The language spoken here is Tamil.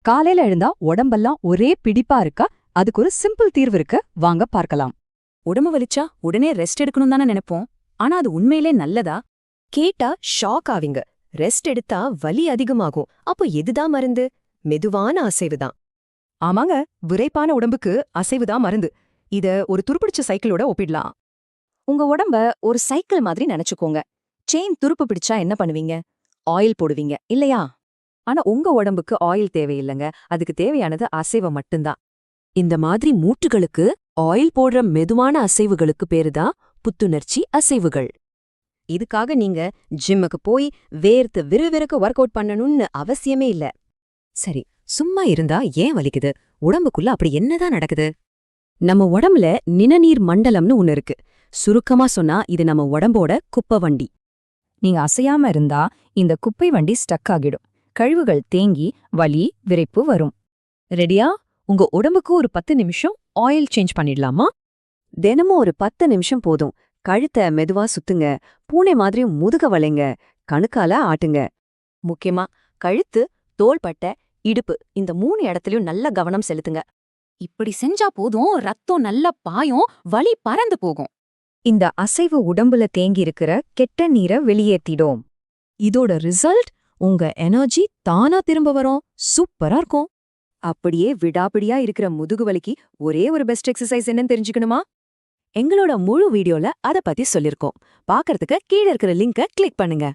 காலையில எழுந்தா உடம்பெல்லாம் ஒரே பிடிப்பா இருக்கா? அதுக்கு ஒரு சிம்பிள் தீர்வு இருக்கு, வாங்க பார்க்கலாம். உடம்பு வலிச்சா உடனே ரெஸ்ட் எடுக்கணும் தானே நினைப்போம். ஆனா அது உண்மையிலே நல்லதா? கேட்டா ஷாக் ஆவீங்க. ரெஸ்ட் எடுத்தா வலி அதிகமாகும். அப்போ எதுதான் மருந்து? மெதுவான அசைவுதான். ஆமாங்க, விரைப்பான உடம்புக்கு அசைவுதான் மருந்து. இத ஒரு துருப்பிடிச்ச சைக்கிளோட ஒப்பிடலாம். உங்க உடம்ப ஒரு சைக்கிள் மாதிரி நினைச்சுக்கோங்க. செயின் துருப்பு பிடிச்சா என்ன பண்ணுவீங்க? ஆயில் போடுவீங்க இல்லையா? ஆனா உங்க உடம்புக்கு ஆயில் தேவையில்லைங்க, அதுக்கு தேவையானது அசைவு மட்டும்தான். இந்த மாதிரி மூட்டுகளுக்கு ஆயில் போடுற மெதுவான அசைவுகளுக்கு பேருதான் புத்துணர்ச்சி அசைவுகள். இதுக்காக நீங்க ஜிம்முக்கு போய் வேர்த்து விறுவிறுக்க ஒர்க் அவுட் பண்ணணும்னு அவசியமே இல்ல. சரி, சும்மா இருந்தா ஏன் வலிக்குது? உடம்புக்குள்ள அப்படி என்னதான் நடக்குது? நம்ம உடம்புல நிணநீர் மண்டலம்னு ஒண்ணு இருக்கு. சுருக்கமா சொன்னா இது நம்ம உடம்போட குப்பை வண்டி. நீங்க அசையாம இருந்தா இந்த குப்பை வண்டி ஸ்டக் ஆகிடும். கழிவுகள் தேங்கி வலி, விரைப்பு வரும். ரெடியா? உங்க உடம்புக்கு ஒரு 10 நிமிஷம் ஆயில் சேஞ்ச் பண்ணிடலாமா? தினமும் ஒரு 10 நிமிஷம் போதும். கழுத்தை மெதுவா சுத்துங்க, பூனை மாதிரி முதுக வளைங்க, கணுக்கால ஆட்டுங்க. முக்கியமா கழுத்து, தோள்பட்டை, இடுப்பு இந்த 3 இடத்துலயும் நல்ல கவனம் செலுத்துங்க. இப்படி செஞ்சா போதும், ரத்தம் நல்லா பாயும், வலி பறந்து போகும். இந்த அசைவு உடம்புல தேங்கி இருக்கிற கெட்ட நீரை வெளியேத்திடும். இதோட ரிசல்ட் உங்க எனர்ஜி தானா திரும்ப வரும். சூப்பரா இருக்கும். அப்படியே விடாப்பிடியா இருக்கிற முதுகு வலிக்கு ஒரே ஒரு பெஸ்ட் எக்ஸசைஸ் என்னன்னு தெரிஞ்சுக்கணுமா? எங்களோட முழு வீடியோல அத பத்தி சொல்லிருக்கோம். பார்க்கறதுக்கு கீழ இருக்கிற லிங்கை கிளிக் பண்ணுங்க.